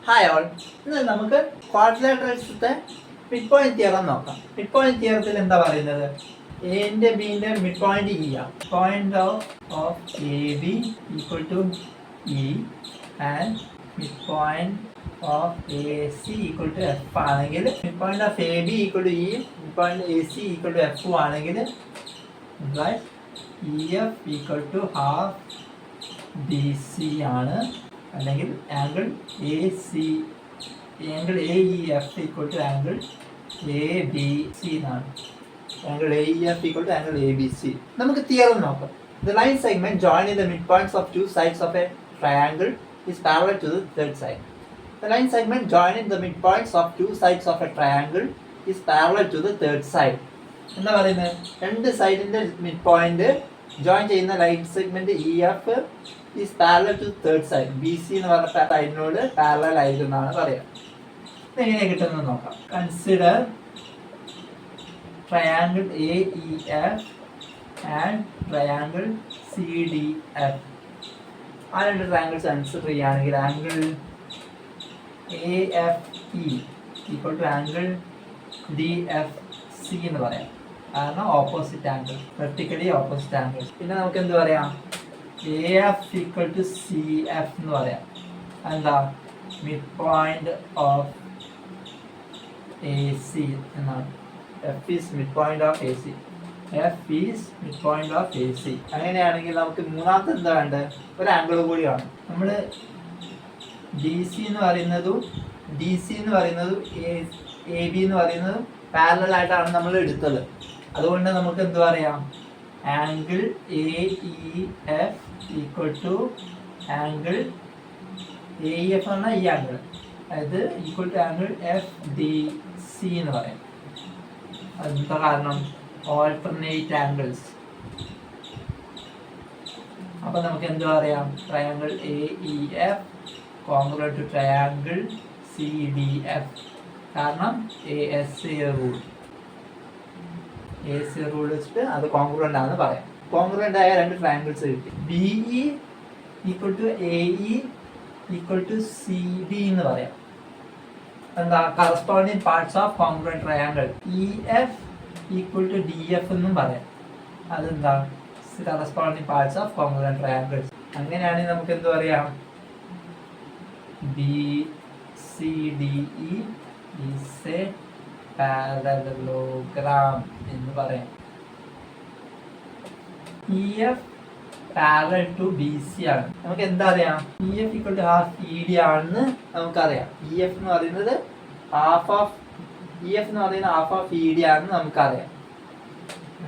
Hi all. ഇന്ന് നമുക്ക് ക്വാഡ്രിലാറ്ററൽസിന്റെ മിഡ് പോയിന്റ് തിയറം നോക്കാം. മിഡ് പോയിന്റ് തിയറത്തിൽ എന്താ പറയുന്നത്? എന്റെ ബിന്റെ മിഡ് പോയിന്റ് ഇ ആണ്. Point of A B equal to E and mid point of A C equal to F ആണെങ്കിൽ, mid point of A B equal to E, mid point A C equal to F ആണെങ്കിൽ E F equal to half B C ആണ്. അല്ലെങ്കിൽ angle A C, angle A E F equal to angle A B C എന്നാണ്. Angle A E F equal to angle A B C. നമുക്ക് theorem നോക്കാം. The line segment joining the midpoints of two sides of a triangle is parallel to the third side. The line segment joining the midpoints of two sides of a triangle is parallel to the third side. എന്താ പറയുന്നത്? രണ്ട് സൈഡിന്റെ mid point join ചെയ്യുന്ന line segment E F is parallel to third side. B C എന്ന് പറഞ്ഞ സൈഡിനോട് parallel ആയിരുന്നാണ് പറയാം. ഇതെങ്ങനെ കിട്ടുന്നത് നോക്കാം. Consider triangle A E F and triangle C D F. ആ രണ്ട് ട്രയാങ്കിൾസ് കൺസിഡർ ചെയ്യുകയാണെങ്കിൽ angle A F E equal to angle D F C എന്ന് പറയാം. കാരണം opposite angle, vertically opposite angle. പിന്നെ നമുക്ക് എന്ത് പറയാം? A F equal to C F എന്ന് പറയാം. എന്താ? Mid point of A C എന്നാണ്. F is mid point of A C. F is mid point of A C. അങ്ങനെയാണെങ്കിൽ നമുക്ക് മൂന്നാമത്തെ എന്താ വേണ്ടത്? ഒരു ആംഗിൾ കൂടിയാണ്. നമ്മൾ ഡി സി എന്ന് പറയുന്നതും എ ബി എന്ന് പറയുന്നതും പാരലൽ ആയിട്ടാണ് നമ്മൾ എടുത്തത്. അതുകൊണ്ട് നമുക്ക് എന്ത് പറയാം? Angle A E F equal to angle A E F എന്ന ഈ ആംഗിൾ, അതായത് equal to angle F D C എന്ന് പറയാം. അതെന്താ കാരണം? Alternate angles. അപ്പൊ നമുക്ക് എന്ത് പറയാം? Triangle A E F congruent to triangle C D F. കാരണം എ എസ് എ റൂൾ വെച്ചിട്ട് അത് കോൺഗ്രുവന്റ് ആണെന്ന് പറയാം. കോൺഗ്രുവന്റ് ആയ രണ്ട് ട്രയാങ്കിൾസ് കിട്ടി. B E equal to A E equal to C D എന്ന് പറയാം. എന്താ? Corresponding parts of congruent triangle. E F equal to D F എന്നും പറയാം. അതെന്താ? Corresponding parts of congruent triangles. അങ്ങനെയാണെങ്കിൽ നമുക്ക് എന്ത് പറയാം? B C D E is a parallelogram എന്ന് പറയാം. E F parallel to B C ആണ്. നമുക്ക് എന്താ അറിയാം? E F equal to half E D ആണെന്ന് നമുക്കറിയാം. ഇ എഫ് എന്ന് പറയുന്നത് ഹാഫ് ഓഫ് ഇ ഡി ആണെന്ന് നമുക്കറിയാം.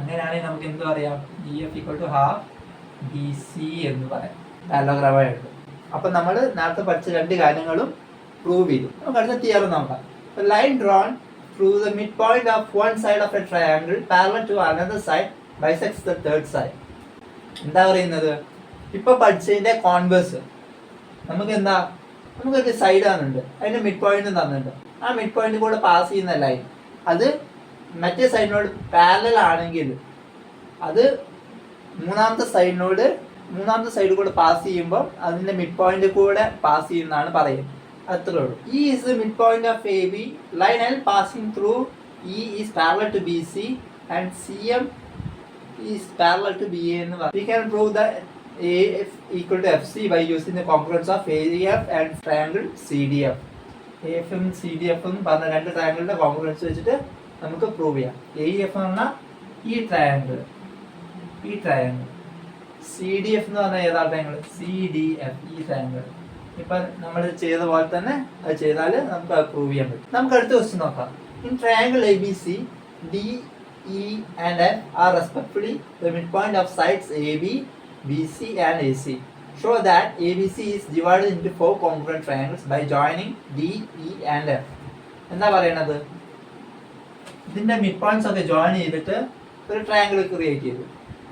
അങ്ങനെയാണെങ്കിൽ നമുക്ക് എന്ത് പറയാം? E F equal to half B C എന്ന് പറയാം. പാരലോഗ്രാമായിട്ട്. അപ്പൊ നമ്മൾ നേരത്തെ പഠിച്ച രണ്ട് കാര്യങ്ങളും പ്രൂവ് ചെയ്തു. നമുക്ക് അടുത്ത തിയറം നോക്കാം. Line drawn through the midpoint of one side of a triangle parallel to another side bisects the third side. എന്താ പറയുന്നത്? ഇപ്പൊ പഠിച്ചതിന്റെ കോൺവേഴ്സ്. നമുക്ക് എന്താ? നമുക്കൊരു സൈഡ് തന്നിട്ടുണ്ട്, അതിന്റെ മിഡ് പോയിന്റ് തന്നിട്ടുണ്ട്. ആ മിഡ് പോയിന്റ് കൂടെ പാസ് ചെയ്യുന്ന ലൈൻ അത് മറ്റേ സൈഡിനോട് പാരലൽ ആണെങ്കിൽ അത് മൂന്നാമത്തെ സൈഡ് കൂടെ പാസ് ചെയ്യുമ്പോൾ അതിന്റെ മിഡ് പോയിന്റ് കൂടെ പാസ് ചെയ്യുന്നതാണ് പറയുന്നത്. അത്രേ ഉള്ളൂ. E is the midpoint of AB. Line L passing through E is parallel to BC and CM is parallel to BA. We can prove that AF equal to FC by using the congruence of AF and triangle CDF. AF ഉം CDF ഉം പറഞ്ഞ രണ്ട് ട്രയാങ്കിളിന്റെ congruence വെച്ചിട്ട് നമുക്ക് prove ചെയ്യാം. AF എന്ന് പറഞ്ഞാൽ ഈ ട്രയാങ്കിൾ, CDF എന്ന് പറഞ്ഞാൽ ഏതാ ട്രയാങ്കിൾ? CDF, ഈ ട്രയാങ്കിൾ. ഇപ്പൊ നമ്മൾ ചെയ്ത പോലെ തന്നെ അത് ചെയ്താൽ നമുക്ക് അത് പ്രൂവ് ചെയ്യാൻ പറ്റും. നമുക്ക് അടുത്ത ക്വസ്റ്റ്യൻ നോക്കാം. In triangle A B C D E and F are respectively the mid point of sides A B, B C and A C. Show that A B C is divided into 4 congruent triangles by joining D E and F. എന്താ പറയണത്? ഇതിന്റെ mid points ഒക്കെ join ചെയ്തിട്ട് ഒരു triangle create ചെയ്തു.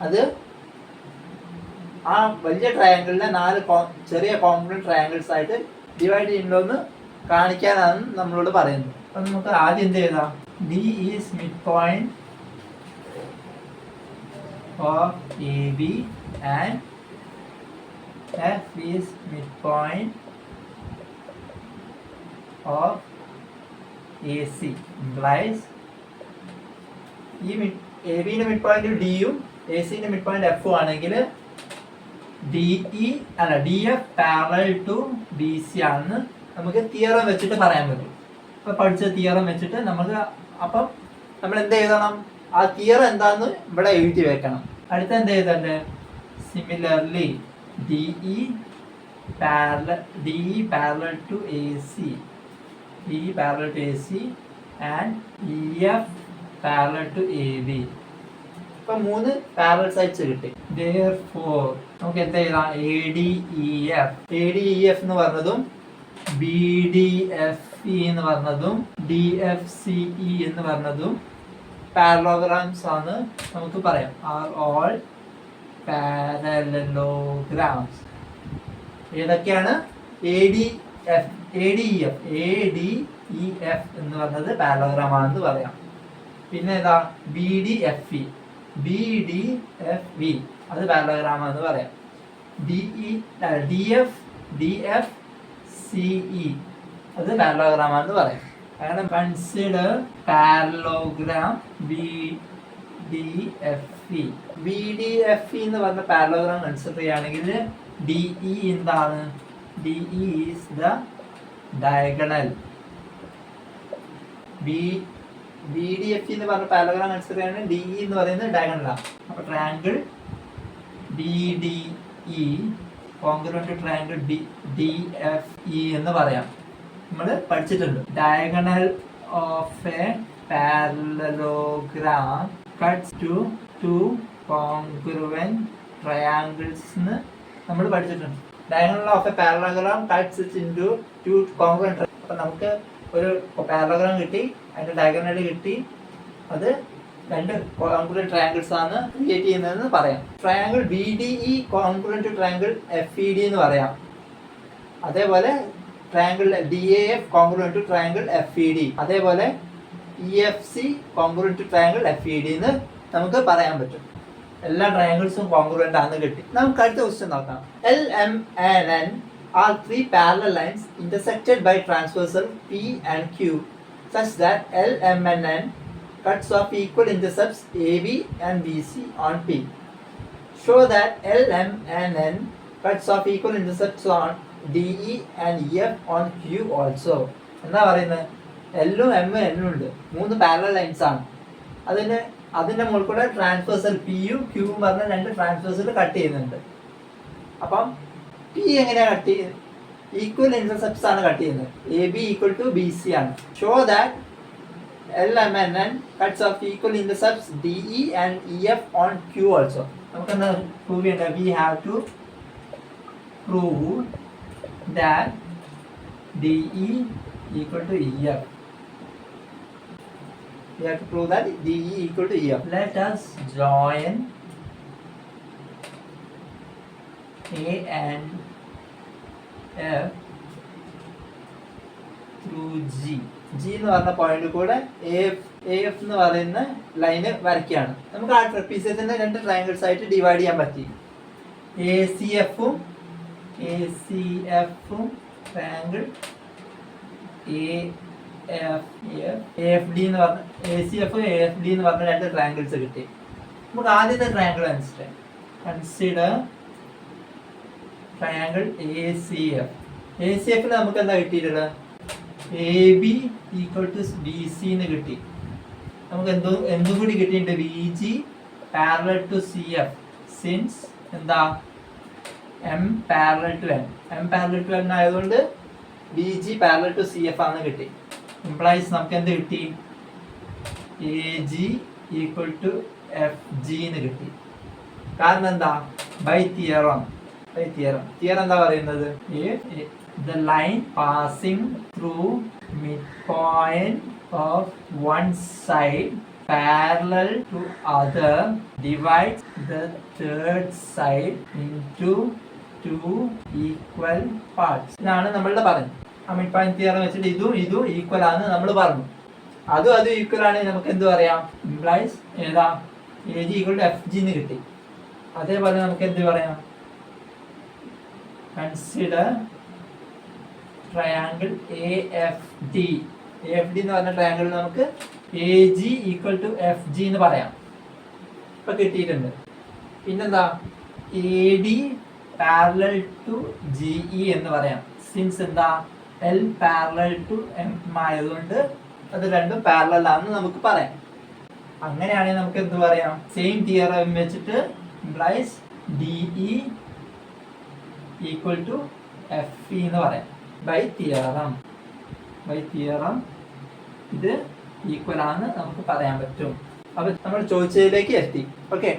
അത് ആ വലിയ ട്രയാങ്കിളിനെ 4 ചെറിയ കോൺഗ്രുവന്റ് ട്രയാങ്കിൾസ് ആയിട്ട് ഡിവൈഡ് ചെയ്യുന്നുണ്ടോന്ന് കാണിക്കാനാണ് നമ്മളോട് പറയുന്നത്. അപ്പൊ നമുക്ക് ആദ്യം എന്ത് ചെയ്താം? D is mid point of A B and F is mid point of A C implies ഈ എ ബിന്റെ മിഡ് പോയിന്റ് ഡിയും എ സിന്റെ മിഡ് പോയിന്റ് എഫും ആണെങ്കിൽ D F parallel to B C ആണെന്ന് നമുക്ക് തിയറം വെച്ചിട്ട് പറയാൻ പറ്റും. ഇപ്പൊ പഠിച്ച തിയറം വെച്ചിട്ട് നമുക്ക് അപ്പം നമ്മൾ എന്ത് എഴുതണം, ആ തിയറം എന്താന്ന് ഇവിടെ എഴുതി വെക്കണം. അടുത്ത എന്ത് എഴുതണ്ടേ, similarly D E parallel to A C and E F parallel to A B. ഇപ്പൊ 3 പാരലൽ സൈഡ്സ് കിട്ടി. Therefore നമുക്ക് എന്താ എഴുതാം, എ ഡി ഇ എഫ് എന്ന് പറഞ്ഞതും ബി ഡി എഫ് ഇ എന്ന് പറഞ്ഞതും ഡി എഫ് സി ഇ എന്ന് പറഞ്ഞതും പാരലോഗ്രാംസ് ആണ് നമുക്ക് പറയാം. Are all parallelograms. ഏതൊക്കെയാണ്, എ ഡി ഇ എഫ് എന്ന് പറഞ്ഞത് പാരലോഗ്രാം ആണെന്ന് പറയാം. പിന്നെ ഏതാ, ബി ഡി എഫ് വി അത് പാരലോഗ്രാം ആണെന്ന് പറയാം. ഡി എഫ് സി ഇ അത് പാരലോഗ്രാം ആണെന്ന് പറയാം. അങ്ങനെ consider parallelogram B D F E എന്ന് പറഞ്ഞ പാരലോഗ്രാം കൺസിഡർ ചെയ്യുകയാണെങ്കിൽ ഡി ഇ എന്താണ്, D E is the diagonal. B D F എന്ന് പറഞ്ഞ പാരലോഗ്രാം കൺസിഡർ ചെയ്യുകയാണെങ്കിൽ ഡി ഇ എന്ന് പറയുന്നത് ഡയഗണലാണ്. അപ്പൊ triangle D D E congruent triangle D F E എന്ന് പറയാം. നമ്മൾ പഠിച്ചിട്ടുണ്ട്. Diagonal of a parallelogram cuts to two congruent triangles എന്ന് നമ്മൾ പഠിച്ചിട്ടുണ്ട്. Diagonal of a parallelogram cuts into two congruent. അപ്പൊ നമുക്ക് ഒരു പാരലോഗ്രാം കിട്ടി, അതിന്റെ ഡയഗണൽ കിട്ടി, അത് 2 കോൺഗ്രുവന്റ് ട്രയാങ്കിൾസ് ആണ് ക്രിയേറ്റ് ചെയ്യുന്നതെന്ന് പറയാം. Triangle B D E congruent to triangle F E D എന്ന് പറയാം. അതേപോലെ triangle D A F congruent to triangle F E D, അതേപോലെ E F C congruent to triangle F E D എന്ന് നമുക്ക് പറയാൻ പറ്റും. എല്ലാ ട്രയാങ്കിൾസും കോൺഗ്രുവന്റ് ആണെന്ന് കിട്ടി. നമുക്ക് അടുത്ത ക്വസ്റ്റ്യൻ നോക്കാം. L M and N are 3 parallel lines intersected by transversal P and Q such that L, M and N cuts off equal intercepts AB and BC on P. Show that L, M and N cuts off equal intercepts on DE and EF on Q also. എന്താ പറയുന്നത്, എല്ലും എമ്മും എന്നും ഉണ്ട്, 3 parallel lines ആണ്. അതിന്റെ മുകളിൽ കൂടെ ട്രാൻസ്വേഴ്സൽ പിയും ക്യൂവും പറഞ്ഞ 2 ട്രാൻസ്വേഴ്സൽ കട്ട് ചെയ്യുന്നുണ്ട്. അപ്പം പി എങ്ങനെയാണ് കട്ട് ചെയ്യുന്നത്, ഈക്വൽ ഇന്റർസെപ്റ്റ്സ് ആണ് കട്ട് ചെയ്യുന്നത്. A B equal to B C ആണ്. Show that L M N N cuts off equal intercepts D E and E F on Q also. നമുക്ക് എന്താ prove ചെയ്യേണ്ടത്, we have to prove that D E equal to E F. We have to prove that DE equal to EF. Let us join A and F through G. G എന്ന് പറഞ്ഞ point കൂടെ AF എന്ന് പറയുന്ന line വരയ്ക്കുകയാണ്. നമുക്ക് ആ ട്രപ്പീസിയത്തിന്റെ 2 triangles ആയിട്ട് divide ചെയ്യാൻ പറ്റി. ACF-ഉം ട്രയാങ്കിൾ AFD എന്ന് പറഞ്ഞ ACF AFD എന്ന് പറഞ്ഞ 2 ട്രയാങ്കിൾസ് കിട്ടി. നമുക്ക് ആദ്യത്തെ triangle consider triangle ACF. ACF നമുക്ക് എന്താ കിട്ടിയിട്ടുള്ളത്, AB ഈക്വൽ ടു BC എന്ന് കിട്ടി. നമുക്ക് എന്തും കൂടി കിട്ടിയിട്ടുണ്ട്, VG parallel to CF since എന്താ M പാരലൽ ടു N ആയതുകൊണ്ട് BG പാരലൽ ടു CF ആണ് കിട്ടി. ഇംപ്ലൈസ് നമുക്ക് എന്ത് കിട്ടി, AG ഈക്വൽ ടു FG എന്ന് കിട്ടി. കാരണം എന്താ, ബൈ തിയറം എന്താ പറയുന്നത്, the line passing through midpoint of one side parallel to other divides the third side into 2 equal parts. ഇതാണ് നമ്മളുടെ പറഞ്ഞു. ആ മിഡ് പോയിന്റ് തിയറം വെച്ചിട്ട് ഇതും ഈക്വൽ ആണ് നമ്മൾ പറഞ്ഞു. അതും ഈക്വൽ ആണെങ്കിൽ നമുക്ക് എന്ത് പറയാം, ഇംപ്ലൈസ് ഏതാ AG ഈക്വൽ ടു FG എന്ന് കിട്ടി. അതേപോലെ നമുക്ക് എന്ത് പറയാം, consider triangle A F D എന്ന് പറഞ്ഞ ട്രയാങ്കിൾ നമുക്ക് A G equal to F G എന്ന് പറയാം. ഇപ്പൊ കിട്ടിയിട്ടുണ്ട്. പിന്നെന്താ A D parallel to G E എന്ന് പറയാം. സിൻസ് എന്താ എൽ പാരലൽ ടു എം ആയതുകൊണ്ട് അത് രണ്ടും പാരലൽ ആണെന്ന് നമുക്ക് പറയാം. അങ്ങനെയാണെങ്കിൽ നമുക്ക് എന്ത് പറയാം, സെയിം തിയറം വെച്ചിട്ട് implies D E equal to F E എന്ന് പറയാം. ബൈ തിയറം ഇത് ഈക്വൽ ആണെന്ന് നമുക്ക് പറയാൻ പറ്റും. അപ്പൊ നമ്മൾ ചോദിച്ചതിലേക്ക് എത്തി. ഓക്കെ.